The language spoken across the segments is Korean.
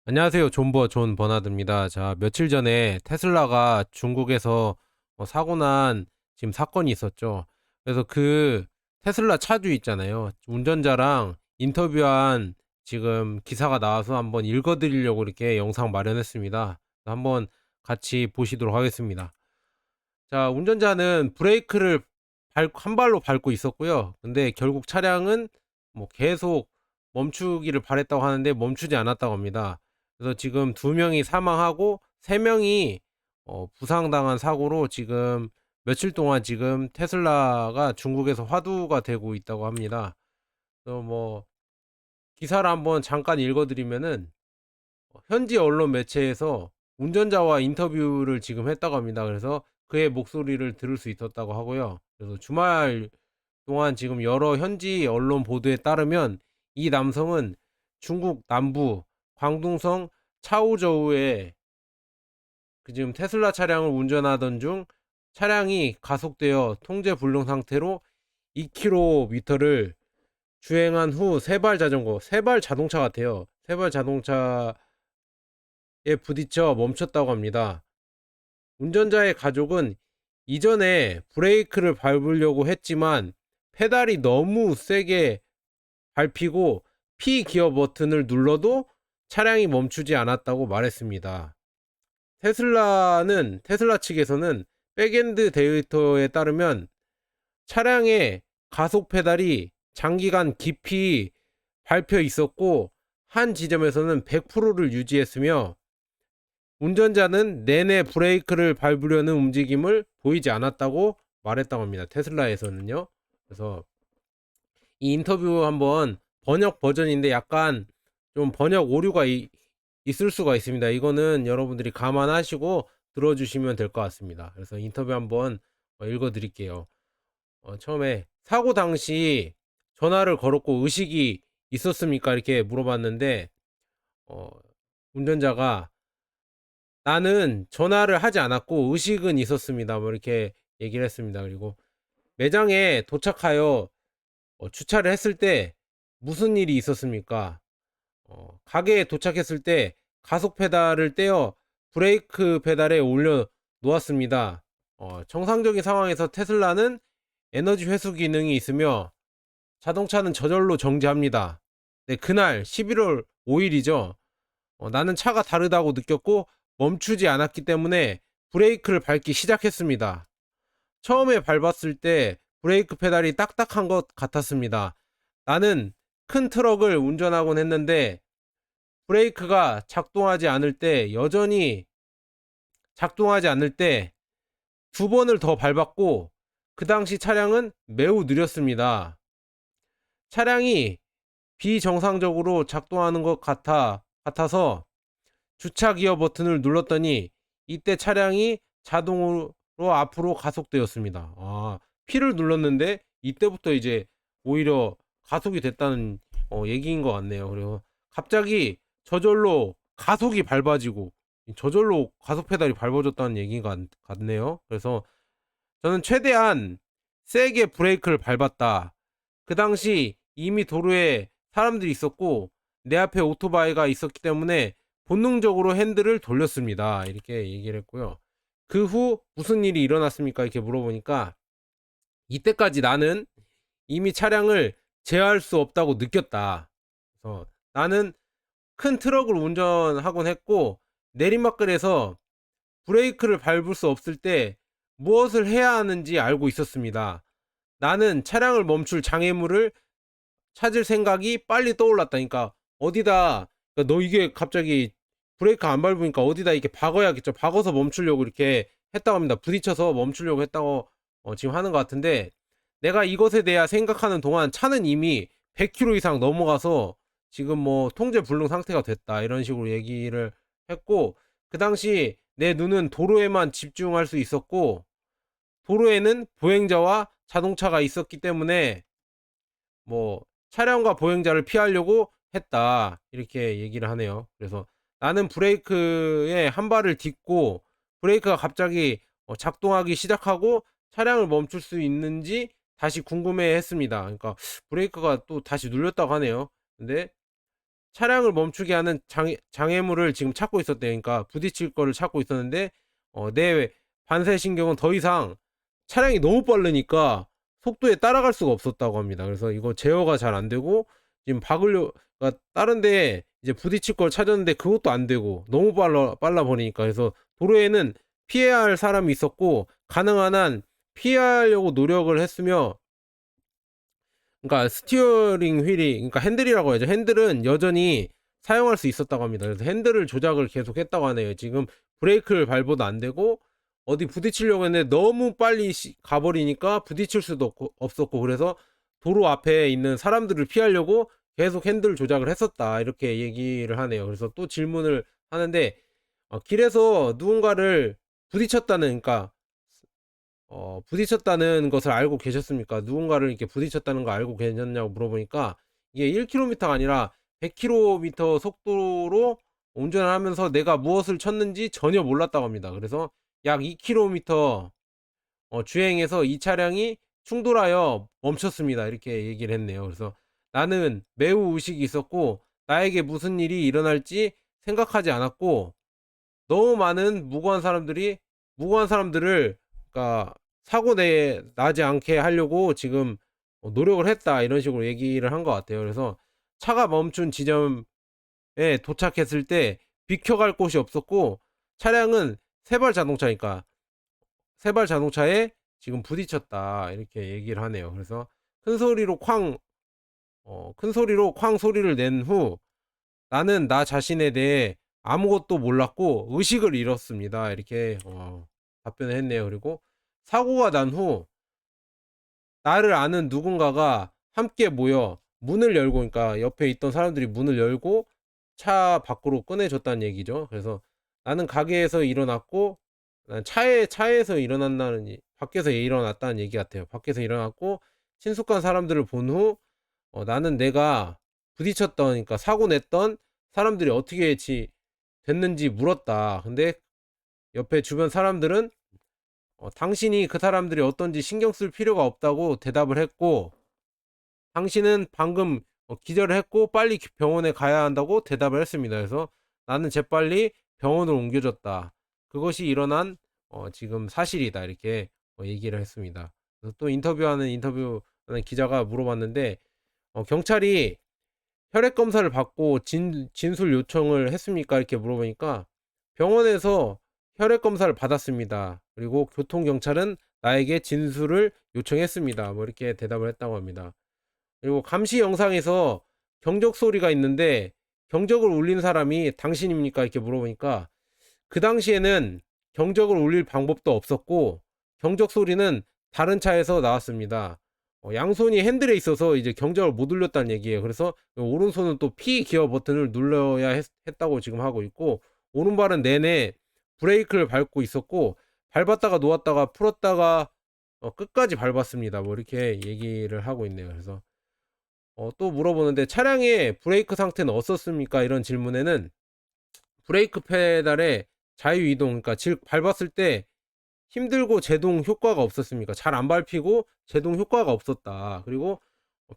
안녕하세요. 존 버나드입니다. 자, 며칠 전에 테슬라가 중국에서 사고 난 지금 사건이 있었죠. 그래서 그 테슬라 차주 있잖아요. 운전자랑 인터뷰한 지금 기사가 나와서 한번 읽어드리려고 이렇게 영상 마련했습니다. 한번 같이 보시도록 하겠습니다. 자, 운전자는 브레이크를 한 발로 밟고 있었고요. 근데 결국 차량은 뭐 계속 멈추기를 바랬다고 하는데 멈추지 않았다고 합니다. 그래서 지금 두 명이 사망하고 세 명이 부상당한 사고로 지금 며칠 동안 지금 테슬라가 중국에서 화두가 되고 있다고 합니다. 그래서 뭐 기사를 한번 잠깐 읽어드리면은 현지 언론 매체에서 운전자와 인터뷰를 지금 했다고 합니다. 그래서 그의 목소리를 들을 수 있었다고 하고요. 그래서 주말 동안 지금 여러 현지 언론 보도에 따르면 이 남성은 중국 남부 광둥성 차우저우에 그 지금 테슬라 차량을 운전하던 중 차량이 가속되어 통제 불능 상태로 2km를 주행한 후 세발 자전거, 세발 자동차 같아요. 세발 자동차 부딪혀 멈췄다고 합니다. 운전자의 가족은 이전에 브레이크를 밟으려고 했지만 페달이 너무 세게 밟히고 P 기어 버튼을 눌러도 차량이 멈추지 않았다고 말했습니다. 테슬라 측에서는 백엔드 데이터에 따르면 차량의 가속 페달이 장기간 깊이 밟혀 있었고 한 지점에서는 100%를 유지했으며 운전자는 내내 브레이크를 밟으려는 움직임을 보이지 않았다고 말했다고 합니다. 테슬라에서는요. 그래서 이 인터뷰 한번 번역 버전인데 약간 좀 번역 오류가 있을 수가 있습니다. 이거는 여러분들이 감안하시고 들어주시면 될 것 같습니다. 그래서 인터뷰 한번 읽어 드릴게요. 처음에 사고 당시 전화를 걸었고 의식이 있었습니까? 이렇게 물어봤는데 어, 운전자가 나는 전화를 하지 않았고 의식은 있었습니다. 뭐 이렇게 얘기를 했습니다. 그리고 매장에 도착하여 주차를 했을 때 무슨 일이 있었습니까? 가게에 도착했을 때 가속 페달을 떼어 브레이크 페달에 올려 놓았습니다. 정상적인 상황에서 테슬라는 에너지 회수 기능이 있으며 자동차는 저절로 정지합니다. 네, 그날 11월 5일이죠. 나는 차가 다르다고 느꼈고 멈추지 않았기 때문에 브레이크를 밟기 시작했습니다. 처음에 밟았을 때 브레이크 페달이 딱딱한 것 같았습니다. 나는 큰 트럭을 운전하곤 했는데 브레이크가 작동하지 않을 때 여전히 작동하지 않을 때 두 번을 더 밟았고 그 당시 차량은 매우 느렸습니다. 차량이 비정상적으로 작동하는 것 같아서 주차 기어 버튼을 눌렀더니 이때 차량이 자동으로 앞으로 가속되었습니다. P를 눌렀는데 이때부터 이제 오히려 가속이 됐다는 얘기인 것 같네요. 그리고 갑자기 저절로 가속이 밟아지고 저절로 가속 페달이 밟아졌다는 얘기가 같네요. 그래서 저는 최대한 세게 브레이크를 밟았다. 그 당시 이미 도로에 사람들이 있었고 내 앞에 오토바이가 있었기 때문에 본능적으로 핸들을 돌렸습니다. 이렇게 얘기를 했고요. 그 후 무슨 일이 일어났습니까? 이렇게 물어보니까 이때까지 나는 이미 차량을 제어할 수 없다고 느꼈다. 그래서 나는 큰 트럭을 운전하곤 했고 내리막길에서 브레이크를 밟을 수 없을 때 무엇을 해야 하는지 알고 있었습니다. 나는 차량을 멈출 장애물을 찾을 생각이 빨리 떠올랐다니까. 어디다, 그러니까 너 이게 갑자기 브레이크 안 밟으니까 어디다 이렇게 박아야겠죠. 박아서 멈추려고 이렇게 했다고 합니다. 부딪혀서 멈추려고 했다고 지금 하는 것 같은데, 내가 이것에 대해 생각하는 동안 차는 이미 100km 이상 넘어가서 지금 뭐 통제 불능 상태가 됐다, 이런 식으로 얘기를 했고, 그 당시 내 눈은 도로에만 집중할 수 있었고 도로에는 보행자와 자동차가 있었기 때문에 뭐 차량과 보행자를 피하려고 했다, 이렇게 얘기를 하네요. 그래서 나는 브레이크에 한 발을 딛고 브레이크가 갑자기 작동하기 시작하고 차량을 멈출 수 있는지 다시 궁금해 했습니다. 그러니까 브레이크가 또 다시 눌렸다고 하네요. 근데 차량을 멈추게 하는 장애물을 지금 찾고 있었대요. 그러니까 부딪힐 거를 찾고 있었는데 내 반사신경은 더 이상 차량이 너무 빠르니까 속도에 따라갈 수가 없었다고 합니다. 그래서 이거 제어가 잘 안 되고 지금 그러니까 다른 데 이제 부딪힐 걸 찾았는데 그것도 안 되고 너무 빨라 버리니까. 그래서 도로에는 피해야 할 사람이 있었고 가능한 한 피하려고 노력을 했으며, 그러니까 스티어링 휠이, 그러니까 핸들이라고 해야죠. 핸들은 여전히 사용할 수 있었다고 합니다. 그래서 핸들을 조작을 계속 했다고 하네요. 지금 브레이크를 밟아도 안 되고 어디 부딪히려고 했는데 너무 빨리 가버리니까 부딪힐 수도 없었고, 그래서 도로 앞에 있는 사람들을 피하려고 계속 핸들 조작을 했었다, 이렇게 얘기를 하네요. 그래서 또 질문을 하는데 길에서 누군가를 부딪혔다는, 그러니까 부딪혔다는 것을 알고 계셨습니까? 누군가를 이렇게 부딪혔다는 거 알고 계셨냐고 물어보니까 이게 1km가 아니라 100km 속도로 운전을 하면서 내가 무엇을 쳤는지 전혀 몰랐다고 합니다. 그래서 약 2km 주행해서 이 차량이 충돌하여 멈췄습니다, 이렇게 얘기를 했네요. 그래서 나는 매우 의식이 있었고 나에게 무슨 일이 일어날지 생각하지 않았고 너무 많은 무고한 사람들을, 그러니까 사고 나지 않게 하려고 지금 노력을 했다, 이런 식으로 얘기를 한 것 같아요. 그래서 차가 멈춘 지점에 도착했을 때 비켜갈 곳이 없었고 차량은 세발 자동차니까 세발 자동차에 지금 부딪혔다, 이렇게 얘기를 하네요. 그래서 큰 소리로 쾅 소리를 낸 후 나는 나 자신에 대해 아무것도 몰랐고 의식을 잃었습니다, 이렇게 답변을 했네요. 그리고 사고가 난 후 나를 아는 누군가가 함께 모여 문을 열고, 그러니까 옆에 있던 사람들이 문을 열고 차 밖으로 꺼내줬다는 얘기죠. 그래서 나는 가게에서 일어났고, 난 차에서 일어난다는, 밖에서 일어났다는 얘기 같아요. 밖에서 일어났고 친숙한 사람들을 본 후 나는 내가 부딪혔던, 그러니까 사고 냈던 사람들이 어떻게 됐는지 물었다. 근데 옆에 주변 사람들은 당신이 그 사람들이 어떤지 신경 쓸 필요가 없다고 대답을 했고, 당신은 방금 기절을 했고 빨리 병원에 가야 한다고 대답을 했습니다. 그래서 나는 재빨리 병원으로 옮겨졌다. 그것이 일어난 지금 사실이다, 이렇게 얘기를 했습니다. 그래서 또 인터뷰하는 기자가 물어봤는데 경찰이 혈액 검사를 받고 진술 요청을 했습니까, 이렇게 물어보니까 병원에서 혈액 검사를 받았습니다. 그리고 교통경찰은 나에게 진술을 요청했습니다, 뭐 이렇게 대답을 했다고 합니다. 그리고 감시 영상에서 경적 소리가 있는데 경적을 울린 사람이 당신입니까, 이렇게 물어보니까 그 당시에는 경적을 울릴 방법도 없었고 경적 소리는 다른 차에서 나왔습니다. 양손이 핸들에 있어서 이제 경적을 못 울렸다는 얘기예요. 그래서 오른손은 또 P 기어 버튼을 눌러야 했다고 지금 하고 있고, 오른발은 내내 브레이크를 밟고 있었고 밟았다가 놓았다가 풀었다가 끝까지 밟았습니다, 뭐 이렇게 얘기를 하고 있네요. 그래서 또 물어보는데 차량의 브레이크 상태는 어떻습니까, 이런 질문에는 브레이크 페달의 자유 이동, 그러니까 즉 밟았을 때 힘들고 제동 효과가 없었습니까? 잘 안 밟히고 제동 효과가 없었다. 그리고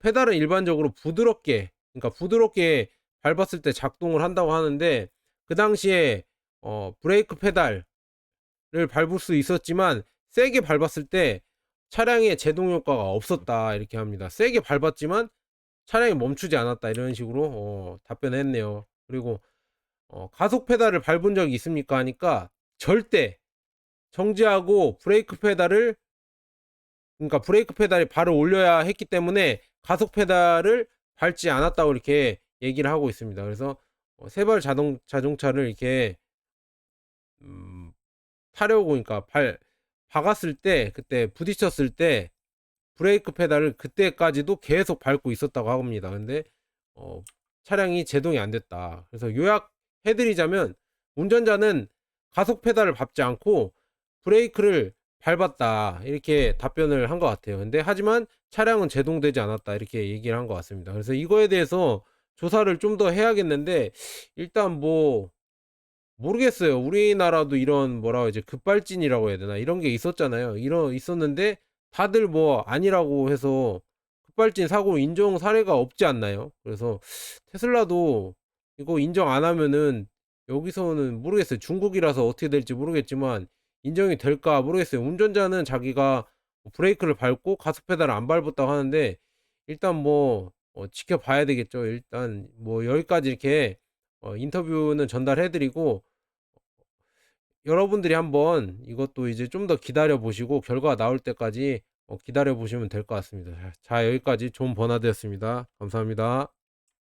페달은 일반적으로 부드럽게, 그러니까 부드럽게 밟았을 때 작동을 한다고 하는데 그 당시에 브레이크 페달을 밟을 수 있었지만 세게 밟았을 때 차량의 제동 효과가 없었다, 이렇게 합니다. 세게 밟았지만 차량이 멈추지 않았다, 이런 식으로 답변했네요. 그리고 가속 페달을 밟은 적이 있습니까 하니까 절대 정지하고 그러니까 브레이크 페달이 발을 올려야 했기 때문에 가속 페달을 밟지 않았다고 이렇게 얘기를 하고 있습니다. 그래서 세발 자동차를 이렇게 음, 타려고, 그러니까 박았을 때, 그때 부딪혔을 때 브레이크 페달을 그때까지도 계속 밟고 있었다고 합니다. 근데 차량이 제동이 안 됐다. 그래서 요약해드리자면 운전자는 가속 페달을 밟지 않고 브레이크를 밟았다, 이렇게 답변을 한 것 같아요. 근데 하지만 차량은 제동되지 않았다, 이렇게 얘기를 한 것 같습니다. 그래서 이거에 대해서 조사를 좀 더 해야겠는데 일단 뭐 모르겠어요. 우리나라도 이런 뭐라고 이제 급발진이라고 해야 되나, 이런 게 있었잖아요. 있었는데 다들 뭐 아니라고 해서 급발진 사고 인정 사례가 없지 않나요? 그래서 테슬라도 이거 인정 안 하면은 여기서는 모르겠어요. 중국이라서 어떻게 될지 모르겠지만 인정이 될까 모르겠어요. 운전자는 자기가 브레이크를 밟고 가속 페달을 안 밟았다고 하는데 일단 뭐 지켜봐야 되겠죠. 일단 뭐 여기까지 이렇게 인터뷰는 전달해 드리고 여러분들이 한번 이것도 이제 좀 더 기다려 보시고 결과가 나올 때까지 기다려 보시면 될 것 같습니다. 자, 여기까지 존 버나드였습니다. 감사합니다.